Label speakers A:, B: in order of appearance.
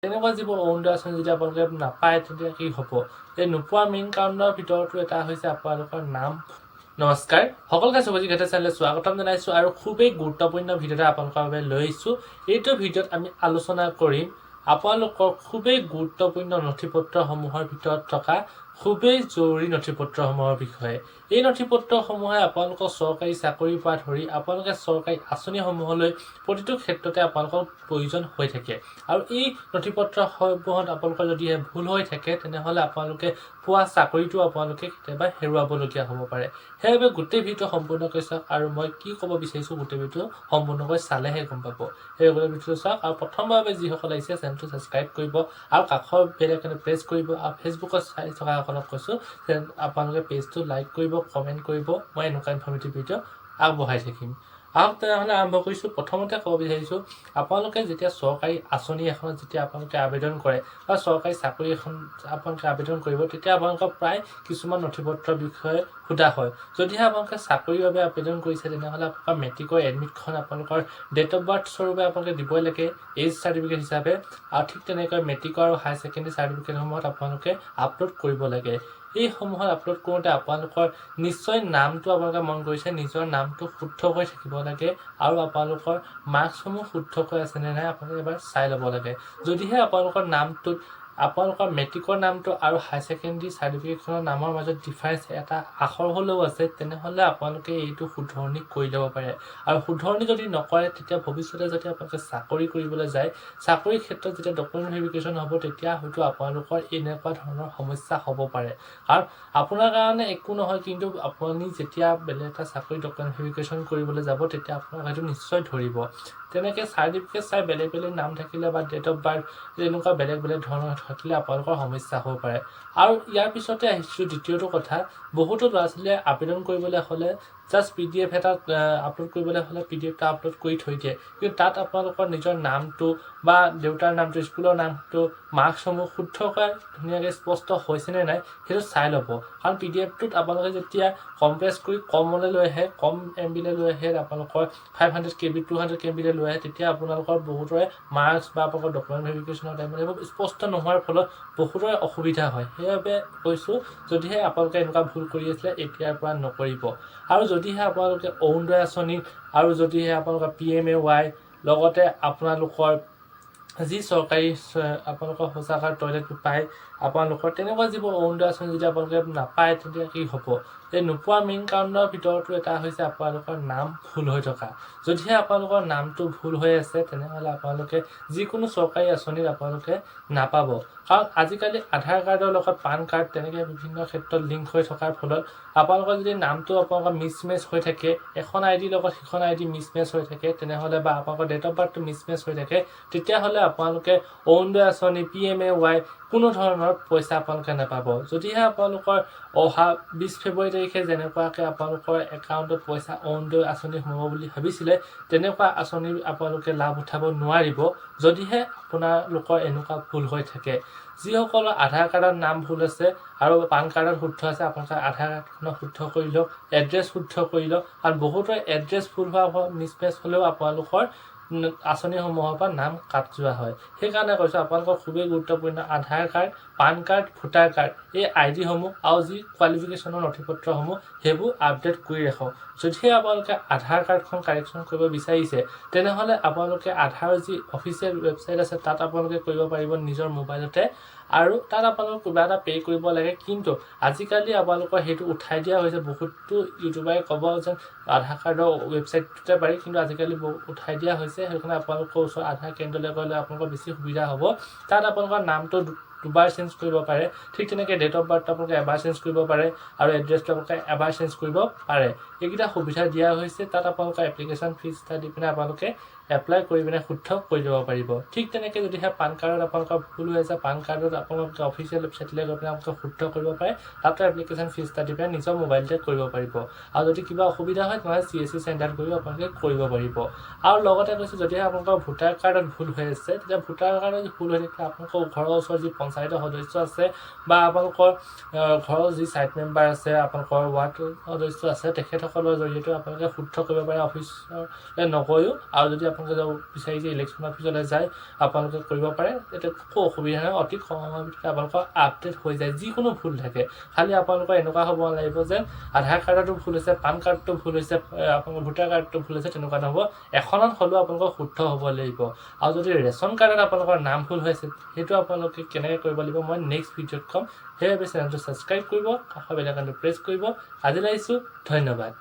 A: তেনেকুৱা যিবোৰ অৰুণোদয় আঁচনি যদি আপোনালোকে নাপায় তেতিয়া কি হ'ব? এই নোপোৱা মেইন কাৰণৰ ভিতৰতো এটা হৈছে আপোনালোকৰ নাম। নমস্কাৰ, সকলোকে শুভজিৎ ঘাটে চেনেললৈ স্বাগতম জনাইছোঁ আৰু খুবেই গুৰুত্বপূৰ্ণ ভিডিঅ' এটা আপোনালোকৰ বাবে লৈ আহিছোঁ। এইটো ভিডিঅ'ত আমি আলোচনা কৰিম আপোনালোকৰ খুবেই গুৰুত্বপূৰ্ণ নথিপত্ৰসমূহৰ ভিতৰত থকা খুবেই জৰুৰী নথিপত্ৰসমূহৰ বিষয়ে। এই নথিপত্ৰসমূহে আপোনালোকৰ চৰকাৰী চাকৰিৰ পৰা ধৰি আপোনালোকে চৰকাৰী আঁচনিসমূহলৈ প্ৰতিটো ক্ষেত্ৰতে আপোনালোকৰ প্ৰয়োজন হৈ থাকে। আৰু এই নথিপত্ৰসমূহত আপোনালোকৰ যদিহে ভুল হৈ থাকে তেনেহ'লে আপোনালোকে পোৱা চাকৰিটো আপোনালোকে কেতিয়াবা হেৰুৱাবলগীয়া হ'ব পাৰে। সেইবাবে গোটেই ভিডিঅ'টো সম্পূৰ্ণকৈ চাওক আৰু মই কি ক'ব বিচাৰিছোঁ গোটেই ভিডিঅ'টো সম্পূৰ্ণকৈ চালেহে গম পাব। সেই গোটেই ভিডিঅ'টো চাওক আৰু প্ৰথমবাৰৰ বাবে যিসকল আহিছে চেনেলটো ছাবস্ক্ৰাইব কৰিব আৰু কাষৰ বেল আইকনটো প্ৰেছ কৰিব আৰু ফেচবুকত চাই থকাসকলক কৈছোঁ যে আপোনালোকে পেজটো লাইক কৰিব, কমেণ্ট কৰিব। মই এনেকুৱা ইনফৰ্মেটিভ ভিডিঅ' আগবঢ়াই থাকিম। তেনেহ'লে আৰম্ভ কৰিছোঁ। প্ৰথমতে ক'ব বিচাৰিছোঁ আপোনালোকে যেতিয়া চৰকাৰী আঁচনি এখনত যেতিয়া আপোনালোকে আবেদন কৰে বা চৰকাৰী চাকৰি এখন আপোনালোকে আবেদন কৰিব তেতিয়া আপোনালোকৰ প্ৰায় কিছুমান নথিপত্ৰৰ বিষয়ে সোধা হয়। যদিহে আপোনালোকে চাকৰিৰ বাবে আবেদন কৰিছে তেনেহ'লে আপোনালোকৰ মেট্ৰিকৰ এডমিটখন আপোনালোকৰ ডেট অফ বাৰ্থ স্বৰূপে আপোনালোকে দিবই লাগে এজ চাৰ্টিফিকেট হিচাপে। আৰু ঠিক তেনেকৈ মেট্ৰিকৰ আৰু হায়াৰ ছেকেণ্ডেৰী চাৰ্টিফিকেটসমূহত আপোনালোকে আপলোড কৰিব লাগে। এইসমূহত আপলোড কৰোঁতে আপোনালোকৰ নিশ্চয় নামটো আপোনালোকে মন কৰিছে, নিজৰ নামটো শুদ্ধকৈ থাকিব লাগে আৰু আপোনালোকৰ মাৰ্কছসমূহ শুদ্ধকৈ আছেনে নাই আপোনালোকে এবাৰ চাই ল'ব লাগে। যদিহে আপোনালোকৰ নামটোত আপোনালোকৰ মেট্ৰিকৰ নামটো আৰু হায়াৰ ছেকেণ্ডেৰী চাৰ্টিফিকেটখনৰ নামৰ মাজত ডিফাৰেঞ্চ এটা আখৰ হ'লেও আছে তেনেহ'লে আপোনালোকে এইটো শুধৰণি কৰি ল'ব পাৰে। আৰু শুধৰণি যদি নকৰে তেতিয়া ভৱিষ্যতে যদি আপোনালোকে চাকৰি কৰিবলৈ যায়, চাকৰিৰ ক্ষেত্ৰত যেতিয়া ডকুমেণ্ট ভেৰিফিকেশ্যন হ'ব তেতিয়া হয়তো আপোনালোকৰ এনেকুৱা ধৰণৰ সমস্যা হ'ব পাৰে। কাৰণ আপোনাৰ কাৰণে একো নহয়, কিন্তু আপুনি যেতিয়া বেলেগ এটা চাকৰি ডকুমেণ্ট ভেৰিফিকেশ্যন কৰিবলৈ যাব তেতিয়া আপোনাক হয়তো নিশ্চয় ধৰিব। তেনেকৈ চাৰ্টিফিকেট চাই বেলেগ বেলেগ নাম থাকিলে বা ডেট অফ বাৰ্থ এনেকুৱা বেলেগ বেলেগ ধৰণৰ থাকিলে আপোনালোকৰ সমস্যা হ'ব পাৰে। আৰু ইয়াৰ পিছতে আহিছোঁ দ্বিতীয়টো কথা, বহুতো ল'ৰা ছোৱালীয়ে আবেদন কৰিবলৈ হ'লে জাষ্ট PDF এটা আপলোড কৰিবলৈ হ'লে PDF এটা আপলোড কৰি থৈ দিয়ে, কিন্তু তাত আপোনালোকৰ নিজৰ নামটো বা দেউতাৰ নামটো, স্কুলৰ নামটো, মাৰ্কছসমূহ শুদ্ধকৈ ধুনীয়াকৈ স্পষ্ট হৈছেনে নাই সেইটো চাই ল'ব। কাৰণ PDFটোত আপোনালোকে যেতিয়া কম্প্ৰেছ কৰি কমলৈ লৈ আহে, কম MB লৈ আহে, আপোনালোকৰ 500 KB 200 KB লৈ আহে, তেতিয়া আপোনালোকৰ বহুতৰে মাৰ্কছ বা আপোনালোকৰ ডকুমেণ্ট ভেৰিফিকেশ্যনৰ টাইমত এইবোৰ স্পষ্ট নোহোৱাৰ ফলত বহুতৰে অসুবিধা হয়। সেইবাবে কৈছোঁ যদিহে আপোনালোকে এনেকুৱা ভুল কৰি আছিলে এতিয়াৰ পৰা নকৰিব। আৰু যদিহে আপোনালোকে অৰুণোদয় আঁচনি আৰু যদিহে আপোনালোকৰ PMAY লগতে আপোনালোকৰ যি চৰকাৰী আপোনালোকৰ শৌচাগাৰ টয়লেট পায় আপোনালোকৰ তেনেকুৱা যিবোৰ অৰুণোদয় আঁচনি যদি আপোনালোকে নাপায় তেতিয়া কি হ'ব? এই নোপোৱা মেইন কাৰণৰ ভিতৰতো এটা হৈছে আপোনালোকৰ নাম ভুল হৈ থকা। যদিহে আপোনালোকৰ নামটো ভুল হৈ আছে তেনেহ'লে আপোনালোকে যিকোনো চৰকাৰী আঁচনিত আপোনালোকে নাপাব। কাৰণ আজিকালি আধাৰ কাৰ্ডৰ লগত পান কাৰ্ড তেনেকৈ বিভিন্ন ক্ষেত্ৰত লিংক হৈ থকাৰ ফলত আপোনালোকৰ যদি নামটো আপোনালোকৰ মিছমেচ হৈ থাকে, এখন ID লগত সিখন ID মিছমেচ হৈ থাকে তেনেহ'লে বা আপোনালোকৰ ডেট অফ বাৰ্থটো মিছমেচ হৈ থাকে তেতিয়াহ'লে আপোনালোকে অৰুণোদয় আঁচনি PMAY কোনো ধৰণৰ পইচা আপোনালোকে নাপাব। যদিহে আপোনালোকৰ অহা 20 ফেব্ৰুৱাৰী তাৰিখে যেনেকুৱাকৈ আপোনালোকৰ একাউণ্টত পইচা অৰুণোদয় আঁচনি সোমাব বুলি ভাবিছিলে তেনেকুৱা আঁচনি আপোনালোকে লাভ উঠাব নোৱাৰিব যদিহে আপোনালোকৰ এনেকুৱা ভুল হৈ থাকে। যিসকলৰ আধাৰ কাৰ্ডৰ নাম ভুল আছে আৰু পান কাৰ্ডত শুদ্ধ আছে আপোনালোকে আধাৰ কাৰ্ডখনক শুদ্ধ কৰি লওক, এড্ৰেছ শুদ্ধ কৰি লওক। কাৰণ বহুতৰ এড্ৰেছ ভুল হোৱা মিছমেচ হ'লেও আপোনালোকৰ আঁচনিসমূহৰ পৰা নাম কাট যোৱা হয়। সেইকাৰণে কৈছোঁ আপোনালোকৰ খুবেই গুৰুত্বপূৰ্ণ Aadhaar card, PAN card, voter card এই ID সমূহ আৰু যি কোৱালিফিকেশ্যনৰ নথিপত্ৰসমূহ সেইবোৰ আপডেট কৰি ৰাখক। যদিহে আপোনালোকে আধাৰ কাৰ্ডখন কাৰেকশ্যন কৰিব বিচাৰিছে তেনেহ'লে আপোনালোকে আধাৰৰ যি অফিচিয়েল ৱেবছাইট আছে তাত আপোনালোকে কৰিব পাৰিব নিজৰ মোবাইলতে, আৰু তাত আপোনালোকে কিবা এটা পে' কৰিব লাগে। কিন্তু আজিকালি আপোনালোকৰ সেইটো উঠাই দিয়া হৈছে। বহুতো ইউটিউবাৰে ক'ব যে আধাৰ কাৰ্ডৰ ৱেবছাইটটোতে পাৰি, কিন্তু আজিকালি উঠাই দিয়া হৈছে। সেইকাৰণে আপোনালোকৰ ওচৰত আধাৰ কেন্দ্ৰলৈ গ'লে আপোনালোকৰ বেছি সুবিধা হ'ব। তাত আপোনালোকৰ নামটো দুবাৰ চেঞ্জ কৰিব পাৰে, ঠিক তেনেকৈ ডেট অফ বাৰ্থটো আপোনালোকে এবাৰ চেঞ্জ কৰিব পাৰে আৰু এড্ৰেছটো আপোনালোকে এবাৰ চেঞ্জ কৰিব পাৰে। এইকেইটা সুবিধা দিয়া হৈছে। তাত আপোনালোকৰ এপ্লিকেশ্যন ফিজ এটা দি পিনে আপোনালোকে এপ্লাই কৰি পিনে শুদ্ধ কৰি দিব পাৰিব। ঠিক তেনেকৈ যদিহে পান কাৰ্ডত আপোনালোকৰ ভুল হৈ আছে, পান কাৰ্ডত আপোনালোকে অফিচিয়েল ৱেবছাইটলৈ গৈ পিনে আপোনালোকে শুদ্ধ কৰিব পাৰে, তাতো এপ্লিকেশ্যন ফিজ এটা দি পিনে নিজৰ মোবাইলতে কৰিব পাৰিব। আৰু যদি কিবা অসুবিধা হয় তেনেহ'লে CSC চেণ্টাৰত গৈ আপোনালোকে কৰিব পাৰিব। আৰু লগতে কৈছোঁ যদিহে আপোনালোকৰ ভোটাৰ কাৰ্ডত ভুল হৈ আছে তেতিয়া ভোটাৰ কাৰ্ডত ভুল হৈ থাকিলে আপোনালোকৰ ঘৰৰ ওচৰৰ যি পঞ্চায়তৰ সদস্য আছে বা আপোনালোকৰ ঘৰৰ যি চাইড মেম্বাৰ আছে আপোনালোকৰ ৱাৰ্ড সদস্য আছে তেখেতসকলৰ জৰিয়তে আপোনালোকে শুদ্ধ কৰিব পাৰে অফিচলৈ নগৈও আৰু যদি আপোনালোকে যাব বিচাৰি যে ইলেকশ্যন অফিচলৈ যায় আপোনালোকে কৰিব পাৰে এতিয়া একো অসুবিধা নাই অতি কম সময়ৰ ভিতৰতে আপোনালোকৰ আপডেট হৈ যায় যিকোনো ভুল থাকে খালি আপোনালোকৰ এনেকুৱা হ'ব নালাগিব যে আধাৰ কাৰ্ডতো ভুল হৈছে পান কাৰ্ডটো ভুল হৈছে আপোনালোকৰ ভোটাৰ কাৰ্ডটো ভুল হৈছে তেনেকুৱা নহ'ব এখনত হ'লেও আপোনালোকৰ শুদ্ধ হ'ব লাগিব আৰু যদি ৰেচন কাৰ্ডত আপোনালোকৰ নাম ভুল হৈছে সেইটো আপোনালোকে কেনেকৈ কৰিব লাগিব মই নেক্সট ভিডিঅ'ত ক'ম সেইবাবে চেনেলটো ছাবস্ক্ৰাইব কৰিব কাষৰ বেল আইকনটো প্ৰেছ কৰিব আজিলৈ আহিছোঁ ধন্যবাদ